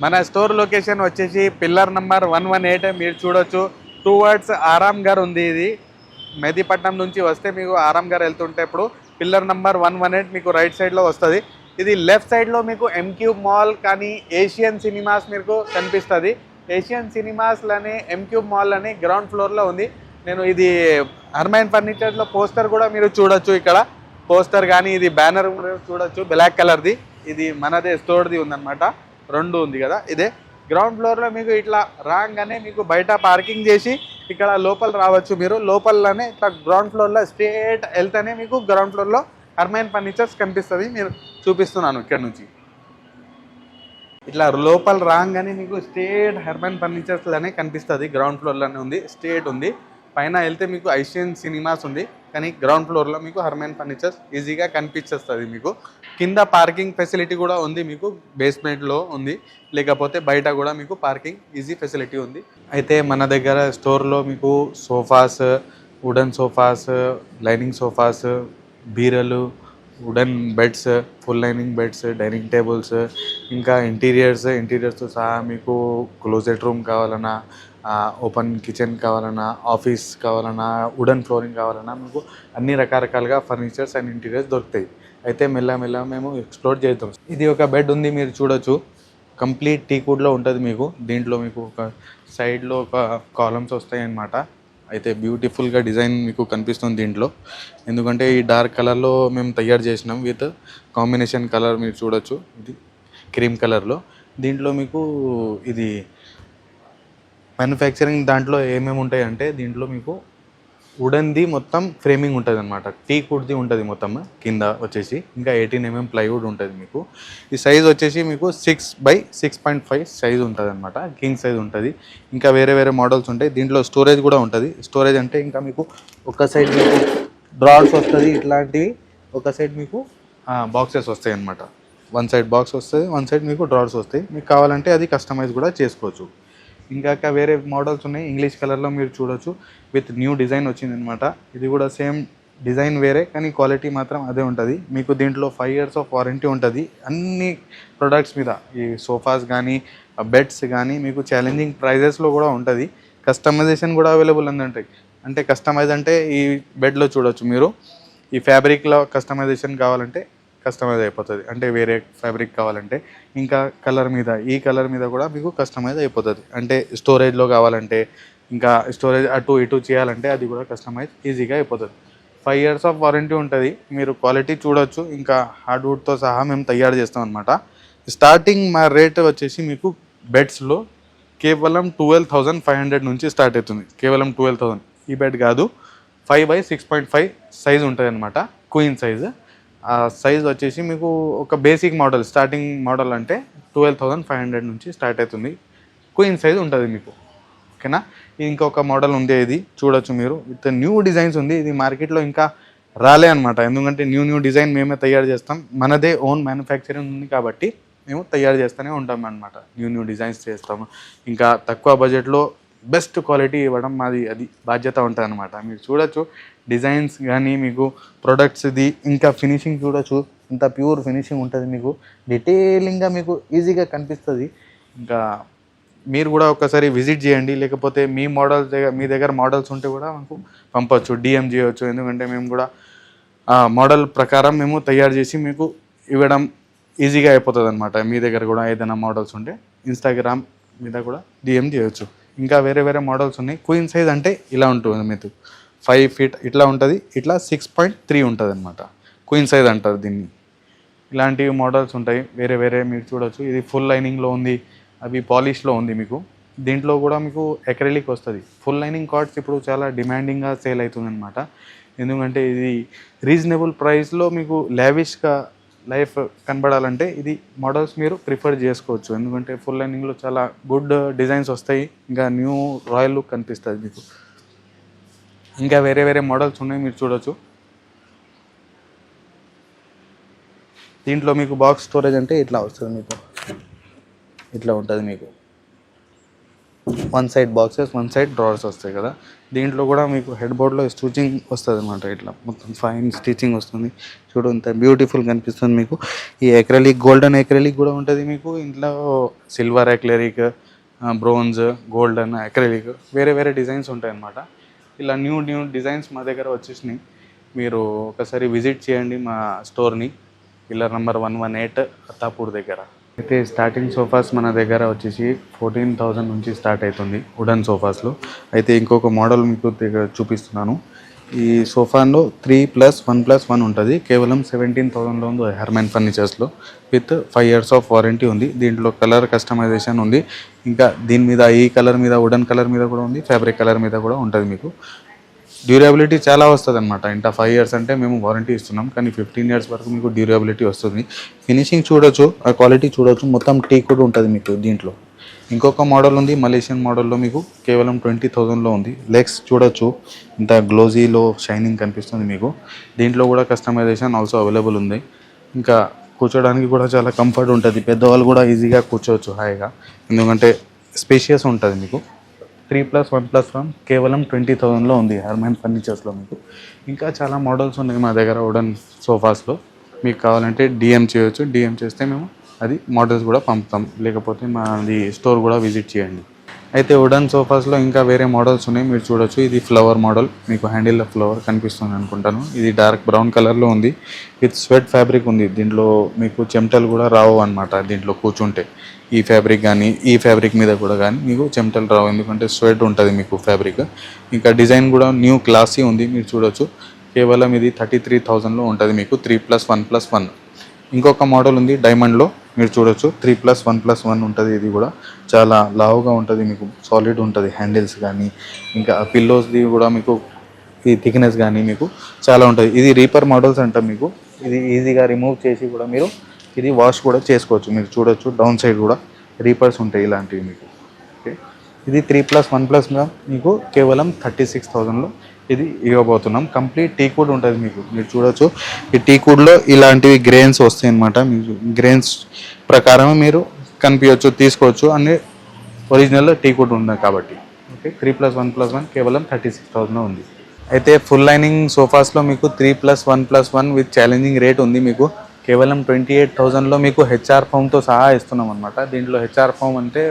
మన store location వచ్చేసి pillar number 118 మీరు చూడొచ్చు. టువర్డ్స్ ఆరామ్ గారు ఉంది. ఇది మెహదీపట్నం నుంచి వస్తే మీకు ఆరామ్ గారు వెళ్తుంటే ఇప్పుడు పిల్లర్ నంబర్ 118 మీకు రైట్ సైడ్లో వస్తుంది. ఇది లెఫ్ట్ సైడ్లో మీకు ఎంక్యూబ్ మాల్ కానీ ఏషియన్ సినిమాస్ మీకు కనిపిస్తుంది. ఏషియన్ సినిమాస్లోనే ఎంక్యూబ్ మాల్ అని గ్రౌండ్ ఫ్లోర్లో ఉంది. నేను ఇది అర్మైన్ ఫర్నిచర్లో పోస్టర్ కూడా మీరు చూడొచ్చు. ఇక్కడ పోస్టర్ కానీ ఇది బ్యానర్ చూడొచ్చు బ్లాక్ కలర్ది. ఇది మనదే స్టోర్ది ఉందన్నమాట. రెండు ఉంది కదా. ఇదే గ్రౌండ్ ఫ్లోర్లో మీకు ఇట్లా రాగానే మీకు బయట పార్కింగ్ చేసి ఇక్కడ లోపల రావచ్చు. మీరు లోపలనే ఇట్లా గ్రౌండ్ ఫ్లోర్లో స్ట్రేట్ వెళ్తేనే మీకు గ్రౌండ్ ఫ్లోర్లో అర్మైన్ ఫర్నిచర్స్ కనిపిస్తుంది. మీరు చూపిస్తున్నాను ఇక్కడ నుంచి. ఇట్లా లోపల రాగానే మీకు స్ట్రేట్ హర్మైన్ ఫర్నిచర్స్లోనే కనిపిస్తుంది. గ్రౌండ్ ఫ్లోర్లోనే ఉంది, స్ట్రేట్ ఉంది. పైన వెళ్తే మీకు ఏషియన్ సినిమాస్ ఉంది, కానీ గ్రౌండ్ ఫ్లోర్లో మీకు హర్మైన్ ఫర్నిచర్స్ ఈజీగా కనిపించేస్తుంది. మీకు కింద పార్కింగ్ ఫెసిలిటీ కూడా ఉంది. మీకు బేస్మెంట్లో ఉంది, లేకపోతే బయట కూడా మీకు పార్కింగ్ ఈజీ ఫెసిలిటీ ఉంది. అయితే మన దగ్గర స్టోర్లో మీకు sofas, wooden sofas, lining sofas, బీరలు, wooden beds, full lining beds, dining tables, ఇంకా ఇంటీరియర్స్తో సహా మీకు క్లోజెట్ రూమ్ కావాలన్నా, ఓపెన్ కిచెన్ కావాలన్నా, ఆఫీస్ కావాలన్నా, వుడెన్ ఫ్లోరింగ్ కావాలన్నా మీకు అన్ని రకరకాలుగా ఫర్నిచర్స్ అండ్ ఇంటీరియర్స్ దొరుకుతాయి. అయితే మెల్ల మేము ఎక్స్ప్లోర్ చేద్దాం. ఇది ఒక బెడ్ ఉంది, మీరు చూడొచ్చు. కంప్లీట్ టీకుడ్లో ఉంటుంది మీకు. దీంట్లో మీకు ఒక సైడ్లో ఒక కాలమ్స్ వస్తాయి అన్నమాట. అయితే బ్యూటిఫుల్గా డిజైన్ మీకు కనిపిస్తుంది దీంట్లో. ఎందుకంటే ఈ డార్క్ కలర్లో మేము తయారు చేసినాం విత్ కాంబినేషన్ కలర్ మీరు చూడొచ్చు. ఇది క్రీమ్ కలర్లో. దీంట్లో మీకు ఇది మ్యానుఫ్యాక్చరింగ్ దాంట్లో ఏమేమి ఉంటాయి అంటే దీంట్లో మీకు వుడెన్ది మొత్తం ఫ్రేమింగ్ ఉంటుంది అనమాట. టీకుడ్ది ఉంటుంది మొత్తం కింద వచ్చేసి. ఇంకా 18 mm ప్లైవుడ్ ఉంటుంది మీకు. ఈ సైజ్ వచ్చేసి మీకు 6x6.5 సైజ్ ఉంటుంది అనమాట. కింగ్ సైజ్ ఉంటుంది. ఇంకా వేరే మోడల్స్ ఉంటాయి. దీంట్లో స్టోరేజ్ కూడా ఉంటుంది. స్టోరేజ్ అంటే ఇంకా మీకు ఒక సైడ్ మీకు డ్రార్స్ వస్తుంది ఇట్లాంటివి, ఒక సైడ్ మీకు బాక్సెస్ వస్తాయి అనమాట. వన్ సైడ్ బాక్స్ వస్తుంది, వన్ సైడ్ మీకు డ్రార్స్ వస్తాయి. మీకు కావాలంటే అది కస్టమైజ్ కూడా చేసుకోవచ్చు. ఇంకా వేరే మోడల్స్ ఉన్నాయి. ఇంగ్లీష్ కలర్లో మీరు చూడొచ్చు. విత్ న్యూ డిజైన్ వచ్చింది అనమాట. ఇది కూడా సేమ్ డిజైన్ వేరే, కానీ క్వాలిటీ మాత్రం అదే ఉంటుంది. మీకు దీంట్లో 5 years ఆఫ్ వారంటీ ఉంటుంది అన్ని ప్రొడక్ట్స్ మీద. ఈ సోఫాస్ కానీ బెడ్స్ కానీ మీకు ఛాలెంజింగ్ ప్రైజెస్లో కూడా ఉంటుంది. కస్టమైజేషన్ కూడా అవైలబుల్ ఉందంటాయి. అంటే కస్టమైజ్ అంటే ఈ బెడ్లో చూడొచ్చు మీరు. ఈ ఫ్యాబ్రిక్లో కస్టమైజేషన్ కావాలంటే కస్టమైజ్ అయిపోతుంది. అంటే వేరే ఫ్యాబ్రిక్ కావాలంటే, ఇంకా ఈ కలర్ మీద కూడా మీకు కస్టమైజ్ అయిపోతుంది. అంటే స్టోరేజ్లో కావాలంటే, ఇంకా స్టోరేజ్ అటు ఇటు చేయాలంటే అది కూడా కస్టమైజ్ ఈజీగా అయిపోతుంది. 5 years ఆఫ్ వారంటీ ఉంటుంది. మీరు క్వాలిటీ చూడొచ్చు. ఇంకా హార్డ్వుడ్తో సహా మేము తయారు చేస్తాం అనమాట. స్టార్టింగ్ మా రేట్ వచ్చేసి మీకు బెడ్స్లో కేవలం 12,500 నుంచి స్టార్ట్ అవుతుంది. కేవలం 12,000. ఈ బెడ్ కాదు, 5x6.5 సైజ్ ఉంటుంది అనమాట. Queen size. ఆ సైజ్ వచ్చేసి మీకు ఒక బేసిక్ మోడల్, స్టార్టింగ్ మోడల్ అంటే 12,500 నుంచి స్టార్ట్ అవుతుంది. క్వీన్ సైజ్ ఉంటుంది మీకు. ఓకేనా. ఇంకొక మోడల్ ఉంది, ఇది చూడొచ్చు మీరు. విత్ న్యూ డిజైన్స్ ఉంది. ఇది మార్కెట్లో ఇంకా రాలే అనమాట. ఎందుకంటే న్యూ డిజైన్ మేమే తయారు చేస్తాం. మనదే ఓన్ మ్యానుఫ్యాక్చరింగ్ ఉంది కాబట్టి మేము తయారు చేస్తూనే ఉంటాం అనమాట. న్యూ డిజైన్స్ చేస్తాము. ఇంకా తక్కువ బడ్జెట్లో బెస్ట్ క్వాలిటీ ఇవ్వడం మాది అది బాధ్యత ఉంటుంది అనమాట. మీరు చూడొచ్చు డిజైన్స్ కానీ మీకు ప్రొడక్ట్స్ది, ఇంకా ఫినిషింగ్ చూడొచ్చు. ఇంత ప్యూర్ ఫినిషింగ్ ఉంటుంది మీకు. డీటెయిలింగ్గా మీకు ఈజీగా కనిపిస్తుంది. ఇంకా మీరు కూడా ఒకసారి విజిట్ చేయండి. లేకపోతే మీ దగ్గర మోడల్స్ ఉంటే కూడా మాకు పంపవచ్చు, డిఎం చేయవచ్చు. ఎందుకంటే మేము కూడా మోడల్ ప్రకారం మేము తయారు చేసి మీకు ఇవ్వడం ఈజీగా అయిపోతుంది అనమాట. మీ దగ్గర కూడా ఏదైనా మోడల్స్ ఉంటే ఇన్స్టాగ్రామ్ మీద కూడా డిఎం చేయవచ్చు. ఇంకా వేరే మోడల్స్ ఉన్నాయి. క్వీన్ సైజ్ అంటే ఇలా ఉంటుంది మీకు. 5 feet ఇట్లా ఉంటుంది. ఇట్లా 6.3 ఉంటుంది అనమాట. క్వీన్ సైజ్ అంటారు దీన్ని. ఇలాంటివి మోడల్స్ ఉంటాయి వేరే మీరు చూడొచ్చు. ఇది ఫుల్ లైనింగ్లో ఉంది, అవి పాలిష్లో ఉంది మీకు. దీంట్లో కూడా మీకు ఎక్రెలిక్ వస్తుంది. ఫుల్ లైనింగ్ కార్డ్స్ ఇప్పుడు చాలా డిమాండింగ్గా సేల్ అవుతుంది అనమాట. ఎందుకంటే ఇది రీజనబుల్ ప్రైస్లో మీకు లావిష్గా లైఫ్ కనబడాలంటే ఇది మోడల్స్ మీరు ప్రిఫర్ చేసుకోవచ్చు. ఎందుకంటే ఫుల్ లైనింగ్లో చాలా గుడ్ డిజైన్స్ వస్తాయి. ఇంకా న్యూ రాయల్ లుక్ కనిపిస్తుంది మీకు. ఇంకా వేరే మోడల్స్ ఉన్నాయి, మీరు చూడొచ్చు. దీంట్లో మీకు బాక్స్ స్టోరేజ్ అంటే ఇట్లా వస్తుంది మీకు. ఇట్లా ఉంటుంది మీకు. One side boxes, one side drawers వస్తాయి కదా. దీంట్లో కూడా మీకు హెడ్ బోర్డ్లో స్టిచింగ్ వస్తుంది అనమాట. ఇట్లా మొత్తం ఫైన్ స్టిచింగ్ వస్తుంది. చూడు ఇంత బ్యూటిఫుల్ కనిపిస్తుంది మీకు. ఈ ఎక్రెలిక్, గోల్డెన్ ఎక్రెలిక్ కూడా ఉంటుంది మీకు. ఇంట్లో సిల్వర్ ఎక్రెలిక్, బ్రోంజ్, గోల్డెన్ ఎక్రెలిక్ వేరే వేరే డిజైన్స్ ఉంటాయి అన్నమాట. ఇలా న్యూ డిజైన్స్ మా దగ్గర వచ్చేసినాయి. మీరు ఒకసారి విజిట్ చేయండి మా స్టోర్ని, పిల్లర్ నెంబర్ 118 అత్తాపూర్ దగ్గర. అయితే స్టార్టింగ్ సోఫాస్ మన దగ్గర వచ్చేసి 14,000 నుంచి స్టార్ట్ అవుతుంది వుడెన్ సోఫాస్లో. అయితే ఇంకొక మోడల్ మీకు చూపిస్తున్నాను. ఈ సోఫాలో 3+1+1 ఉంటుంది. కేవలం 17,000లో ఉంది హెర్మన్ ఫర్నిచర్స్లో. విత్ 5 years ఆఫ్ వారంటీ ఉంది. దీంట్లో కలర్ కస్టమైజేషన్ ఉంది. ఇంకా దీని మీద ఈ కలర్ మీద, వుడెన్ కలర్ మీద కూడా ఉంది, ఫ్యాబ్రిక్ కలర్ మీద కూడా ఉంటుంది మీకు. డ్యూరబిలిటీ చాలా వస్తుంది అనమాట. ఇంత 5 years అంటే మేము వారంటీ ఇస్తున్నాం, కానీ 15 years వరకు మీకు డ్యూరబిలిటీ వస్తుంది. ఫినిషింగ్ చూడొచ్చు, ఆ క్వాలిటీ చూడొచ్చు. మొత్తం టీక్ కూడా ఉంటుంది మీకు దీంట్లో. ఇంకొక మోడల్ ఉంది మలేషియన్ మోడల్లో, మీకు కేవలం 20,000లో ఉంది. లెగ్స్ చూడొచ్చు, ఇంత గ్లోజీలో షైనింగ్ కనిపిస్తుంది మీకు. దీంట్లో కూడా కస్టమైజేషన్ ఆల్సో అవైలబుల్ ఉంది. ఇంకా కూర్చోడానికి కూడా చాలా కంఫర్ట్ ఉంటుంది. పెద్దవాళ్ళు కూడా ఈజీగా కూర్చోవచ్చు హాయిగా, ఎందుకంటే స్పేషియస్ ఉంటుంది మీకు. 3+1+1 కేవలం 20,000లో ఉంది హెర్మన్ ఫర్నిచర్స్లో మీకు. ఇంకా చాలా మోడల్స్ ఉన్నాయి మా దగ్గర వుడెన్ సోఫాస్లో. మీకు కావాలంటే డిఎం చేయొచ్చు. డిఎం చేస్తే మేము అది మోడల్స్ కూడా పంపుతాం, లేకపోతే మాది స్టోర్ కూడా విజిట్ చేయండి. అయితే వుడెన్ సోఫాస్లో ఇంకా వేరే మోడల్స్ ఉన్నాయి, మీరు చూడొచ్చు. ఇది ఫ్లవర్ మోడల్, మీకు హ్యాండిల్లో ఫ్లవర్ కనిపిస్తుంది అనుకుంటాను. ఇది డార్క్ బ్రౌన్ కలర్లో ఉంది. విత్ స్వెట్ ఫ్యాబ్రిక్ ఉంది. దీంట్లో మీకు చెమటలు కూడా రావు అనమాట. దీంట్లో కూర్చుంటే ఈ ఫ్యాబ్రిక్ కానీ, ఈ ఫ్యాబ్రిక్ మీద కూడా కానీ మీకు చెమటలు రావు, ఎందుకంటే స్వెట్ ఉంటుంది మీకు ఫ్యాబ్రిక్. ఇంకా డిజైన్ కూడా న్యూ క్లాసీ ఉంది, మీరు చూడొచ్చు. కేవలం ఇది 33,000లో ఉంటుంది మీకు. 3+1+1. ఇంకొక మోడల్ ఉంది డైమండ్లో, మీరు చూడొచ్చు. 3+1+1 ఉంటుంది. ఇది కూడా చాలా లావుగా ఉంటుంది మీకు, సాలిడ్ ఉంటుంది హ్యాండిల్స్ కానీ, ఇంకా పిల్లోస్ది కూడా మీకు ఈ థిక్నెస్ కానీ మీకు చాలా ఉంటుంది. ఇది రీపర్ మోడల్స్ అంటాం మీకు. ఇది ఈజీగా రిమూవ్ చేసి కూడా మీరు ఇది వాష్ కూడా చేసుకోవచ్చు. మీరు చూడొచ్చు డౌన్ సైడ్ కూడా రీపర్స్ ఉంటాయి ఇలాంటివి మీకు. ఓకే, ఇది 3+1+1 మీకు కేవలం 36,000లో ఇది ఇవ్వబోతున్నాం. కంప్లీట్ టీక్వుడ్ ఉంటుంది మీకు, మీరు చూడొచ్చు. ఈ టీక్వుడ్లో ఇలాంటివి గ్రెయిన్స్ వస్తాయి అన్నమాట. మీకు గ్రెయిన్స్ ప్రకారం మీరు కనిపించవచ్చు, తీసుకోవచ్చు. అన్ని ఒరిజినల్ టీక్వుడ్ ఉంది కాబట్టి. ఓకే, 3+1+1 కేవలం 36,000 ఉంది. అయితే ఫుల్ లైనింగ్ సోఫాస్లో మీకు 3+1+1 విత్ ఛాలెంజింగ్ రేట్ ఉంది మీకు. కేవలం 28,000లో మీకు హెచ్ఆర్ ఫోమ్తో సహా ఇస్తున్నాం అనమాట. దీంట్లో హెచ్ఆర్ ఫోమ్ అంటే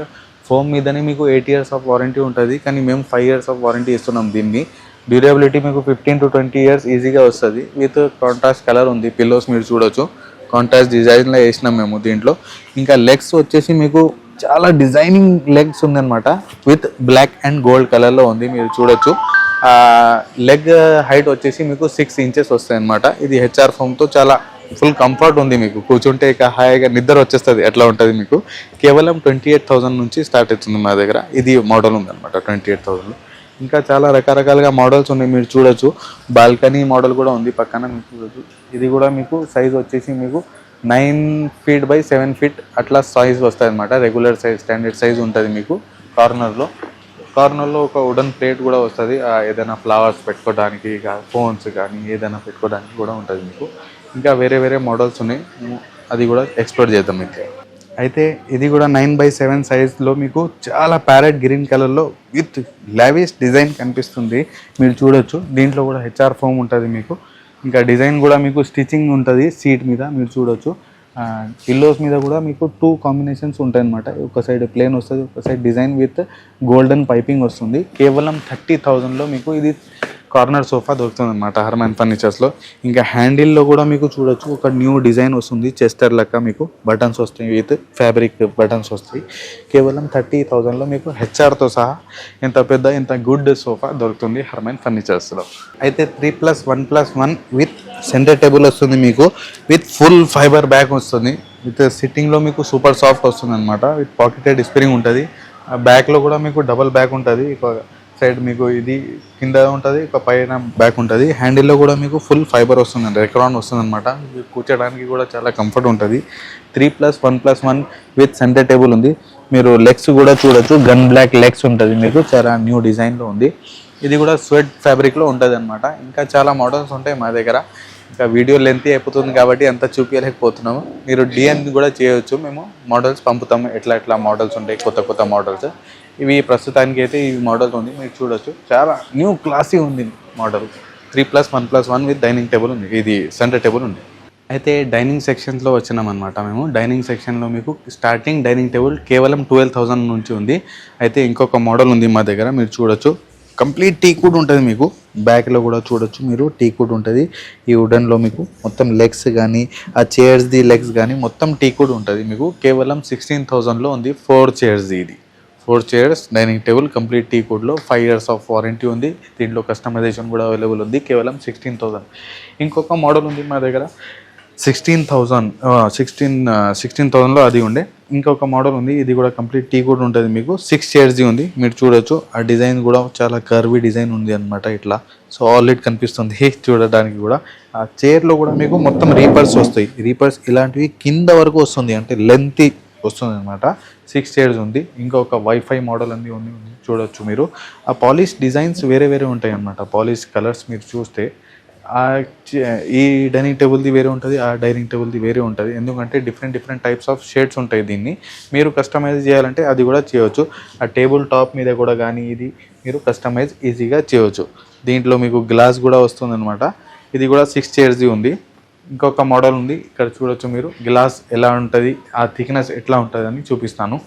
ఫోమ్ మీదనే మీకు 8 years ఆఫ్ వారంటీ ఉంటుంది, కానీ మేము 5 years ఆఫ్ వారంటీ ఇస్తున్నాం. దీన్ని డ్యూరబిలిటీ మీకు 15 to 20 years ఈజీగా వస్తుంది. విత్ కాంట్రాస్ట్ కలర్ ఉంది. పిల్లోస్ మీరు చూడొచ్చు, కాంట్రాస్ట్ డిజైన్లో వేసినాం మేము దీంట్లో. ఇంకా లెగ్స్ వచ్చేసి మీకు చాలా డిజైనింగ్ లెగ్స్ ఉందన్నమాట. విత్ బ్లాక్ అండ్ గోల్డ్ కలర్లో ఉంది, మీరు చూడొచ్చు. లెగ్ హైట్ వచ్చేసి మీకు 6 inches వస్తాయి అన్నమాట. ఇది హెచ్ఆర్ ఫోమ్తో చాలా ఫుల్ కంఫర్ట్ ఉంది మీకు. కూర్చుంటే ఇక హాయిగా నిద్ర వచ్చేస్తుంది, ఎట్లా ఉంటుంది మీకు. కేవలం 28,000 నుంచి స్టార్ట్ అవుతుంది మా దగ్గర. ఇది మోడల్ ఉందన్నమాట 28,000లో. ఇంకా చాలా రకరకాలుగా మోడల్స్ ఉన్నాయి, మీరు చూడొచ్చు. బాల్కనీ మోడల్ కూడా ఉంది పక్కన, మీరు చూడొచ్చు. ఇది కూడా మీకు సైజ్ వచ్చేసి మీకు 9 feet by 7 feet అట్లా సైజ్ వస్తుంది అనమాట. రెగ్యులర్ సైజ్, స్టాండర్డ్ సైజ్ ఉంటుంది మీకు. కార్నర్లో ఒక వుడెన్ ప్లేట్ కూడా వస్తుంది. ఏదైనా ఫ్లవర్స్ పెట్టుకోవడానికి, ఫోన్స్ కానీ ఏదైనా పెట్టుకోవడానికి కూడా ఉంటుంది మీకు. ఇంకా వేరే వేరే మోడల్స్ ఉన్నాయి, అది కూడా ఎక్స్ప్లోర్ చేద్దాం మీకు. అయితే ఇది కూడా 9/7 సైజ్లో మీకు చాలా ప్యారెట్ గ్రీన్ కలర్లో విత్ లావిష్ డిజైన్ కనిపిస్తుంది, మీరు చూడొచ్చు. దీంట్లో కూడా హెచ్ఆర్ ఫోమ్ ఉంటుంది మీకు. ఇంకా డిజైన్ కూడా మీకు స్టిచ్చింగ్ ఉంటుంది సీట్ మీద, మీరు చూడొచ్చు. పిల్లోస్ మీద కూడా మీకు 2 combinations ఉంటాయి అన్నమాట. ఒక సైడ్ ప్లేన్ వస్తుంది, ఒక side design with golden piping వస్తుంది. కేవలం 30,000లో మీకు ఇది కార్నర్ సోఫా దొరుకుతుంది అనమాట హెర్మన్ ఫర్నిచర్స్లో. ఇంకా హ్యాండిల్లో కూడా మీకు చూడొచ్చు ఒక న్యూ డిజైన్ వస్తుంది, చెస్టర్ లెక్క మీకు బటన్స్ వస్తాయి, విత్ ఫ్యాబ్రిక్ బటన్స్ వస్తాయి. కేవలం 30,000లో మీకు హెచ్ఆర్తో సహా ఇంత పెద్ద ఇంత గుడ్ సోఫా దొరుకుతుంది హెర్మన్ ఫర్నిచర్స్లో. అయితే 3+1+1 విత్ సెంటర్ టేబుల్ వస్తుంది మీకు. విత్ ఫుల్ ఫైబర్ బ్యాగ్ వస్తుంది. విత్ సిట్టింగ్లో మీకు సూపర్ సాఫ్ట్ వస్తుంది అనమాట. విత్ పాకెటెడ్ స్ప్రింగ్ ఉంటుంది. బ్యాక్లో కూడా మీకు డబల్ బ్యాగ్ ఉంటుంది. సైడ్ మీకు ఇది కింద ఉంటుంది, ఒక పైన బ్యాక్ ఉంటుంది. హ్యాండిల్లో కూడా మీకు ఫుల్ ఫైబర్ వస్తుంది, రెక్రాన్ వస్తుంది అనమాట. కూర్చోడానికి కూడా చాలా కంఫర్ట్ ఉంటుంది. 3+1+1 విత్ సెంటర్ టేబుల్ ఉంది. మీరు లెగ్స్ కూడా చూడొచ్చు, గన్ బ్లాక్ లెగ్స్ ఉంటుంది మీకు, చాలా న్యూ డిజైన్లో ఉంది. ఇది కూడా స్వెట్ ఫ్యాబ్రిక్లో ఉంటుంది అనమాట. ఇంకా చాలా మోడల్స్ ఉంటాయి మా దగ్గర. ఇంకా వీడియో లెంత్ అయిపోతుంది కాబట్టి అంత చూపించలేకపోతున్నాము. మీరు డిఎన్ కూడా చేయవచ్చు, మేము మోడల్స్ పంపుతాము. ఎట్లా మోడల్స్ ఉంటాయి, కొత్త మోడల్స్. ఇవి ప్రస్తుతానికి అయితే ఈ మోడల్ ఉంది, మీరు చూడొచ్చు. చాలా న్యూ క్లాసీ ఉంది మోడల్. 3+1+1 విత్ డైనింగ్ టేబుల్ ఉంది, ఇది సెంటర్ టేబుల్ ఉంది. అయితే డైనింగ్ సెక్షన్స్లో వచ్చినామన్నమాట మేము. డైనింగ్ సెక్షన్లో మీకు స్టార్టింగ్ డైనింగ్ టేబుల్ కేవలం 12,000 నుంచి ఉంది. అయితే ఇంకొక మోడల్ ఉంది మా దగ్గర, మీరు చూడొచ్చు. కంప్లీట్ టీక్ వుడ్ ఉంటుంది మీకు. బ్యాక్లో కూడా చూడొచ్చు మీరు, టీక్ వుడ్ ఉంటుంది. ఈ వుడెన్లో మీకు మొత్తం లెగ్స్ కానీ ఆ చైర్స్ది లెగ్స్ కానీ మొత్తం టీక్ వుడ్ ఉంటుంది మీకు. కేవలం 16,000లో ఉంది. 4 చైర్స్ది ఇది. 4 chairs dining table complete teak వుడ్లో. 5 years ఆఫ్ వారంటీ ఉంది. దీంట్లో కస్టమైజేషన్ కూడా అవైలబుల్ ఉంది. కేవలం 16,000. ఇంకొక మోడల్ ఉంది మా దగ్గర 16,000లో అది ఉండే. ఇంకొక మోడల్ ఉంది, ఇది కూడా కంప్లీట్ టీ కూడా ఉంటుంది మీకు. 6 చైర్స్ది ఉంది, మీరు చూడొచ్చు. ఆ డిజైన్ కూడా చాలా కర్వీ డిజైన్ ఉంది అనమాట ఇట్లా. సో ఆల్రెడీ కనిపిస్తుంది చూడడానికి కూడా. ఆ చైర్లో కూడా మీకు మొత్తం రీపర్స్ వస్తాయి. రీపర్స్ ఇలాంటివి కింద వరకు వస్తుంది, అంటే లెంత్ వస్తుంది అనమాట. 6 చైర్స్ ఉంది. ఇంకొక వైఫై మోడల్ ఉంది చూడొచ్చు మీరు. ఆ పాలిష్ డిజైన్స్ వేరే వేరే ఉంటాయి అనమాట. పాలిష్ కలర్స్ మీరు చూస్తే ఈ డైనింగ్ టేబుల్ది వేరే ఉంటుంది, ఆ డైనింగ్ టేబుల్ది వేరే ఉంటుంది. ఎందుకంటే డిఫరెంట్ టైప్స్ ఆఫ్ షేడ్స్ ఉంటాయి. దీన్ని మీరు కస్టమైజ్ చేయాలంటే అది కూడా చేయవచ్చు. ఆ టేబుల్ టాప్ మీద కూడా కానీ ఇది మీరు కస్టమైజ్ ఈజీగా చేయవచ్చు. దీంట్లో మీకు గ్లాస్ కూడా వస్తుంది అనమాట. ఇది కూడా 6 చైర్స్ది ఉంది. ఇంకొక మోడల్ ఉంది, ఇక్కడ చూడొచ్చు మీరు. గ్లాస్ ఎలా ఉంటుంది, ఆ థిక్నెస్ ఎట్లా ఉంటుంది అని చూపిస్తాను.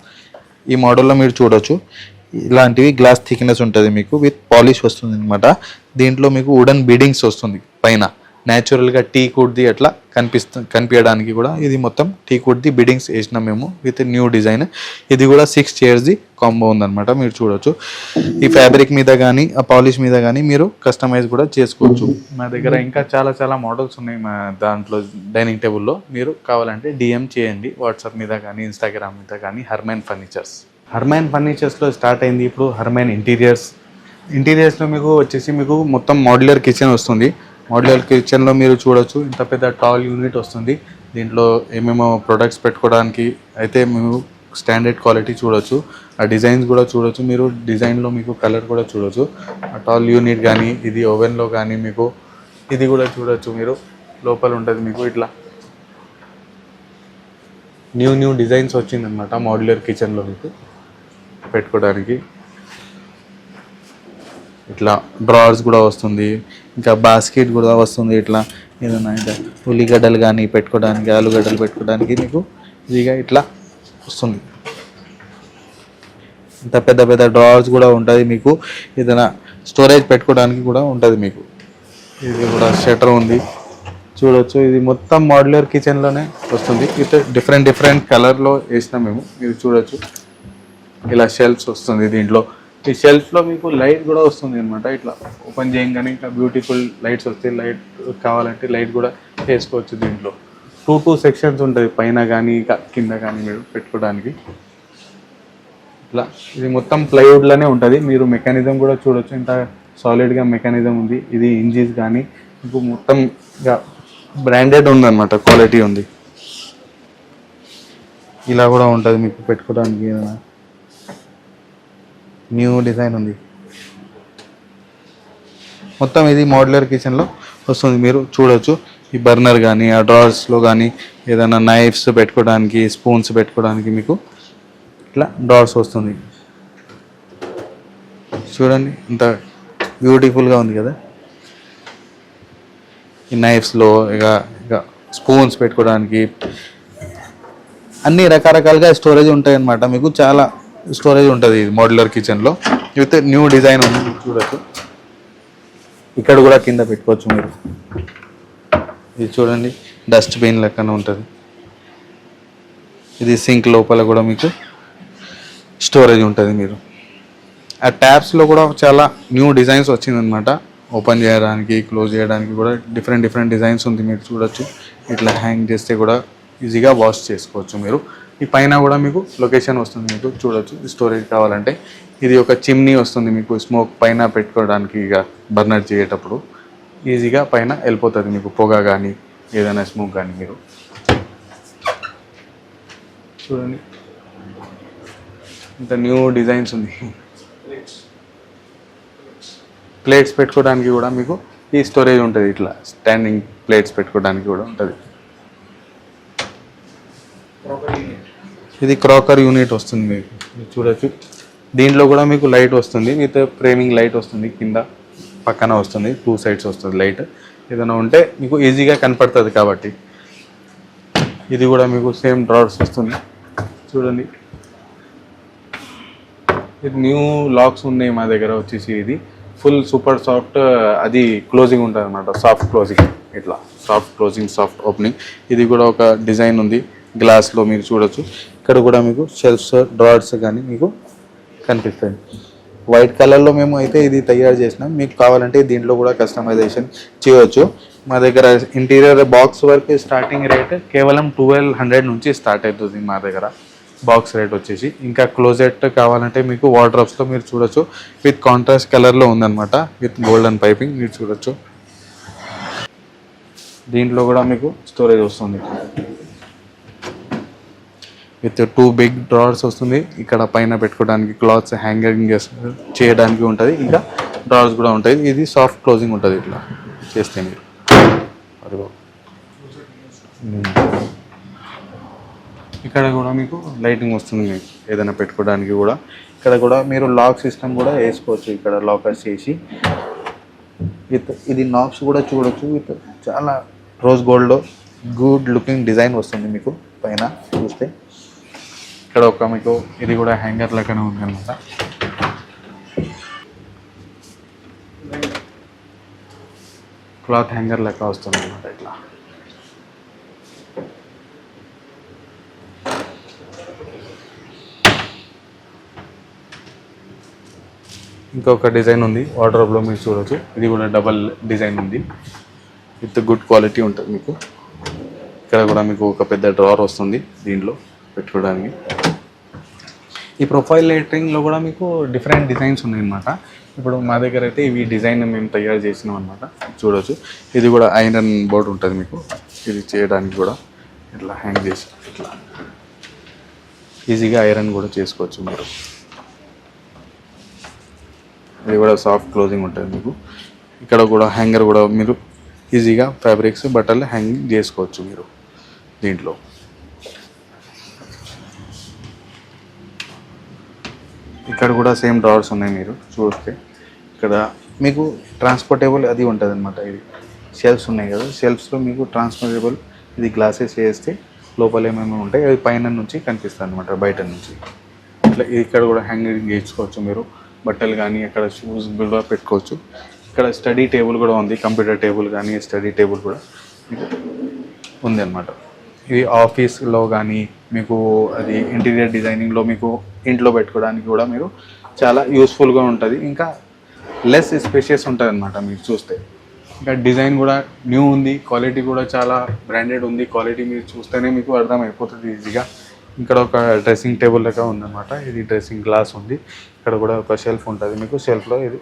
ఈ మోడల్లో మీరు చూడొచ్చు, ఇలాంటివి గ్లాస్ థిక్నెస్ ఉంటుంది మీకు, విత్ పాలిష్ వస్తుంది అనమాట. దీంట్లో మీకు వుడెన్ బీడింగ్స్ వస్తుంది పైన. న్యాచురల్గా టీక్ వుడ్ది అట్లా కనిపించడానికి కూడా ఇది మొత్తం టీక్ వుడ్ది బీడింగ్స్ వేసినాం మేము విత్ న్యూ డిజైన్. ఇది కూడా 6 చైర్స్ది కాంబో ఉందన్నమాట, మీరు చూడొచ్చు. ఈ ఫ్యాబ్రిక్ మీద కానీ ఆ పాలిష్ మీద కానీ మీరు కస్టమైజ్ కూడా చేసుకోవచ్చు. మా దగ్గర ఇంకా చాలా మోడల్స్ ఉన్నాయి మా దాంట్లో డైనింగ్ టేబుల్లో. మీరు కావాలంటే డిఎం చేయండి వాట్సాప్ మీద కానీ ఇన్స్టాగ్రామ్ మీద కానీ. హర్మైన్ ఫర్నిచర్స్లో స్టార్ట్ అయింది ఇప్పుడు హర్మైన్ ఇంటీరియర్స్లో మీకు వచ్చేసి మీకు మొత్తం మోడ్యులర్ కిచెన్ వస్తుంది. మోడ్యులర్ కిచెన్లో మీరు చూడొచ్చు, ఇంత పెద్ద టాల్ యూనిట్ వస్తుంది. దీంట్లో ఏమేమో ప్రొడక్ట్స్ పెట్టుకోవడానికి అయితే మేము స్టాండర్డ్ క్వాలిటీ చూడొచ్చు. ఆ డిజైన్స్ కూడా చూడొచ్చు మీరు. డిజైన్లో మీకు కలర్ కూడా చూడొచ్చు. ఆ టాల్ యూనిట్ కానీ ఇది ఓవెన్లో కానీ మీకు ఇది కూడా చూడొచ్చు మీరు. లోపల ఉంటుంది మీకు ఇట్లా న్యూ డిజైన్స్ వచ్చిందనమాట మోడ్యులర్ కిచెన్లో మీకు పెట్టుకోవడానికి. ఇట్లా డ్రావర్స్ కూడా వస్తుంది, ఇంకా బాస్కెట్ కూడా వస్తుంది. ఇట్లా ఏదైనా ఉల్లిగడ్డలు కానీ పెట్టుకోవడానికి, ఆలుగడ్డలు పెట్టుకోవడానికి మీకు ఇదిగా ఇట్లా వస్తుంది. ఇంత పెద్ద డ్రావర్స్ కూడా ఉంటుంది మీకు. ఏదైనా స్టోరేజ్ పెట్టుకోవడానికి కూడా ఉంటుంది మీకు. ఇది కూడా షట్టర్ ఉంది చూడొచ్చు. ఇది మొత్తం మోడ్యులర్ కిచెన్లోనే వస్తుంది. విత్ డిఫరెంట్ కలర్లో వేసినాం మేము, మీరు చూడొచ్చు. ఇలా షెల్ఫ్స్ వస్తుంది దీంట్లో. ఈ షెల్ఫ్లో మీకు లైట్ కూడా వస్తుంది అనమాట. ఇట్లా ఓపెన్ చేయగానే ఇంకా బ్యూటిఫుల్ లైట్స్ వస్తాయి. లైట్ కావాలంటే లైట్ కూడా వేసుకోవచ్చు. దీంట్లో 2 సెక్షన్స్ ఉంటుంది, పైన కానీ కింద కానీ మీరు పెట్టుకోవడానికి. ఇట్లా ఇది మొత్తం ప్లైవుడ్లోనే ఉంటుంది. మీరు మెకానిజం కూడా చూడొచ్చు, ఇంత సాలిడ్గా మెకానిజం ఉంది. ఇది ఇంజిన్స్ కానీ మీకు మొత్తం బ్రాండెడ్ ఉందన్నమాట, క్వాలిటీ ఉంది. ఇలా కూడా ఉంటుంది మీకు పెట్టుకోవడానికి. న్యూ డిజైన్ ఉంది మొత్తం. ఇది మోడ్యులర్ కిచెన్లో వస్తుంది, మీరు చూడొచ్చు. ఈ బర్నర్ కానీ ఆ డ్రావర్స్లో కానీ ఏదైనా నైఫ్స్ పెట్టుకోవడానికి, స్పూన్స్ పెట్టుకోవడానికి మీకు ఇట్లా డ్రావర్స్ వస్తుంది. చూడండి ఇంత బ్యూటిఫుల్గా ఉంది కదా. ఈ నైఫ్స్లో ఇక స్పూన్స్ పెట్టుకోవడానికి అన్ని రకరకాలుగా స్టోరేజ్ ఉంటాయి అన్నమాట. మీకు చాలా స్టోరేజ్ ఉంటుంది ఇది మోడ్యులర్ కిచెన్లో. విత్ న్యూ డిజైన్ ఉంది చూడొచ్చు. ఇక్కడ కూడా కింద పెట్టుకోవచ్చు మీరు. ఇది చూడండి, డస్ట్బిన్ లెక్కన ఉంటుంది. ఇది సింక్ లోపల కూడా మీకు స్టోరేజ్ ఉంటుంది. మీరు ఆ ట్యాప్స్లో కూడా చాలా న్యూ డిజైన్స్ వచ్చిందనమాట. ఓపెన్ చేయడానికి, క్లోజ్ చేయడానికి కూడా డిఫరెంట్ డిజైన్స్ ఉంది, మీరు చూడొచ్చు. ఇట్లా హ్యాంగ్ చేస్తే కూడా ఈజీగా వాష్ చేసుకోవచ్చు మీరు. ఈ పైన కూడా మీకు లొకేషన్ వస్తుంది, మీకు చూడొచ్చు. స్టోరేజ్ కావాలంటే ఇది ఒక చిమ్నీ వస్తుంది మీకు, స్మోక్ పైన పెట్టుకోవడానికి. ఇక బర్నర్ చేసేటప్పుడు ఈజీగా పైన వెళ్ళిపోతుంది మీకు, పొగ కానీ ఏదైనా స్మోక్ కానీ. మీరు చూడండి ఇంత న్యూ డిజైన్స్ ఉంది. ప్లేట్స్ పెట్టుకోవడానికి కూడా మీకు ఈ స్టోరేజ్ ఉంటుంది. ఇట్లా స్టాండింగ్ ప్లేట్స్ పెట్టుకోవడానికి కూడా ఉంటుంది. ఇది క్రాకర్ యూనిట్ వస్తుంది మీకు, చూడొచ్చు. దీంట్లో కూడా మీకు లైట్ వస్తుంది, విత్ ఫ్రేమింగ్ లైట్ వస్తుంది, కింద పక్కన వస్తుంది, 2 సైడ్స్ వస్తుంది లైట్. ఏదైనా ఉంటే మీకు ఈజీగా కనపడుతుంది కాబట్టి. ఇది కూడా మీకు సేమ్ డ్రావర్స్ వస్తుంది చూడండి. ఇది న్యూ లాక్స్ ఉన్నాయి మా దగ్గర వచ్చేసి. ఇది ఫుల్ సూపర్ సాఫ్ట్, అది క్లోజింగ్ ఉంటుంది అనమాట, సాఫ్ట్ క్లోజింగ్, ఇట్లా సాఫ్ట్ క్లోజింగ్ సాఫ్ట్ ఓపెనింగ్. ఇది కూడా ఒక డిజైన్ ఉంది గ్లాస్లో మీరు చూడొచ్చు. ఇక్కడ కూడా మీకు షెల్ఫ్స్ డ్రావర్స్ కానీ మీకు కనిపిస్తాయి. వైట్ కలర్లో మేము అయితే ఇది తయారు చేసినాం. మీకు కావాలంటే దీంట్లో కూడా కస్టమైజేషన్ చేయవచ్చు. మా దగ్గర interior box work starting rate కేవలం 1200 నుంచి స్టార్ట్ అవుతుంది మా దగ్గర బాక్స్ రేట్ వచ్చేసి. ఇంకా క్లోజెట్ కావాలంటే మీకు వార్డ్రోబ్స్లో మీరు చూడొచ్చు, విత్ కాంట్రాస్ట్ కలర్లో ఉందన్నమాట, విత్ గోల్డెన్ పైపింగ్ మీరు చూడొచ్చు. దీంట్లో కూడా మీకు స్టోరేజ్ వస్తుంది, విత్ 2 బిగ్ డ్రావర్స్ వస్తుంది. ఇక్కడ పైన పెట్టుకోవడానికి క్లాత్స్ హ్యాంగింగ్ చేయడానికి ఉంటుంది, ఇంకా డ్రావర్స్ కూడా ఉంటాయి. ఇది సాఫ్ట్ క్లోజింగ్ ఉంటుంది ఇట్లా చేస్తే మీరు. ఇక్కడ కూడా మీకు లైటింగ్ వస్తుంది, మీకు ఏదైనా పెట్టుకోవడానికి కూడా. ఇక్కడ కూడా మీరు లాక్ సిస్టమ్ కూడా వేసుకోవచ్చు, ఇక్కడ లాకర్స్ చేసి విత్ ఇది నాబ్స్ కూడా చూడొచ్చు. విత్ చాలా రోజ్ గోల్డ్లో గుడ్ లుకింగ్ డిజైన్ వస్తుంది మీకు పైన చూస్తే. ఇక్కడ ఒక మీకు ఇది కూడా హ్యాంగర్ లెక్కనే ఉంది అనమాట. క్లాత్ హ్యాంగర్ లెక్క వస్తుంది అనమాట ఇట్లా. ఇంకొక డిజైన్ ఉంది వార్డ్రోబ్లో మీరు చూడొచ్చు. ఇది కూడా డబల్ డిజైన్ ఉంది, విత్ గుడ్ క్వాలిటీ ఉంటుంది మీకు. ఇక్కడ కూడా మీకు ఒక పెద్ద డ్రావర్ వస్తుంది దీంట్లో పెట్టుకోవడానికి. ఈ ప్రొఫైల్ లైటింగ్లో కూడా మీకు డిఫరెంట్ డిజైన్స్ ఉన్నాయన్నమాట. ఇప్పుడు మా దగ్గర అయితే ఇవి డిజైన్ మేము తయారు చేసినాం అనమాట, చూడవచ్చు. ఇది కూడా ఐరన్ బోర్డ్ ఉంటుంది మీకు, ఇది చేయడానికి కూడా ఇట్లా హ్యాంగ్ చేసి ఇట్లా ఈజీగా ఐరన్ కూడా చేసుకోవచ్చు మీరు. ఇది కూడా సాఫ్ట్ క్లోజింగ్ ఉంటుంది మీకు. ఇక్కడ కూడా హ్యాంగర్ కూడా మీరు ఈజీగా ఫ్యాబ్రిక్స్ బట్టలు హ్యాంగింగ్ చేసుకోవచ్చు మీరు దీంట్లో. ఇక్కడ కూడా సేమ్ డ్రావర్స్ ఉన్నాయి మీరు చూస్తే. ఇక్కడ మీకు ట్రాన్స్పోర్టబుల్ అది ఉంటుంది అనమాట. ఇది షెల్ఫ్స్ ఉన్నాయి కదా, షెల్ఫ్స్లో మీకు ట్రాన్స్పోర్టబుల్ ఇది గ్లాసెస్ వేస్తే లోపల ఏమేమి ఉంటాయి అది పైన నుంచి కనిపిస్తుంది అనమాట, బయట నుంచి. ఇట్లా ఇక్కడ కూడా హ్యాంగింగ్ చేసుకోవచ్చు మీరు బట్టలు కానీ, అక్కడ షూస్ కూడా పెట్టుకోవచ్చు. ఇక్కడ స్టడీ టేబుల్ కూడా ఉంది, కంప్యూటర్ టేబుల్ కానీ స్టడీ టేబుల్ కూడా మీకు ఉంది అనమాట. ఇది ఆఫీస్లో కానీ మీకు అది ఇంటీరియర్ డిజైనింగ్లో మీకు ఇంట్లో పెట్టుకోవడానికి కూడా మీరు చాలా యూస్ఫుల్గా ఉంటుంది. ఇంకా లెస్ స్పేషియస్ ఉంటుంది అనమాట మీరు చూస్తే. ఇంకా డిజైన్ కూడా న్యూ ఉంది, క్వాలిటీ కూడా చాలా బ్రాండెడ్ ఉంది. క్వాలిటీ మీరు చూస్తేనే మీకు అర్థమైపోతుంది ఈజీగా. ఇక్కడ ఒక డ్రెస్సింగ్ టేబుల్ లెక్క ఉందన్నమాట. ఇది డ్రెస్సింగ్ గ్లాస్ ఉంది. ఇక్కడ కూడా ఒక షెల్ఫ్ ఉంటుంది మీకు. షెల్ఫ్లో ఇది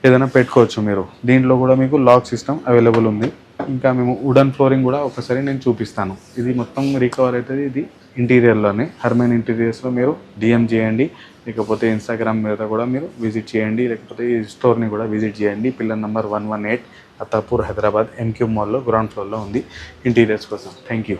ఏదైనా పెట్టుకోవచ్చు మీరు. దీంట్లో కూడా మీకు లాక్ సిస్టమ్ అవైలబుల్ ఉంది. ఇంకా మేము వుడెన్ ఫ్లోరింగ్ కూడా ఒకసారి నేను చూపిస్తాను. ఇది మొత్తం రికవర్ అవుతుంది. ఇది ఇంటీరియర్లోనే హర్మన్ ఇంటీరియర్స్లో మీరు డిఎం చేయండి, లేకపోతే ఇన్స్టాగ్రామ్ మీద కూడా మీరు విజిట్ చేయండి, లేకపోతే ఈ స్టోర్ని కూడా విజిట్ చేయండి. Pillar number 118 Attapur Hyderabad MQ మాల్లో గ్రౌండ్ ఫ్లోర్లో ఉంది ఇంటీరియర్స్ కోసం. Thank you.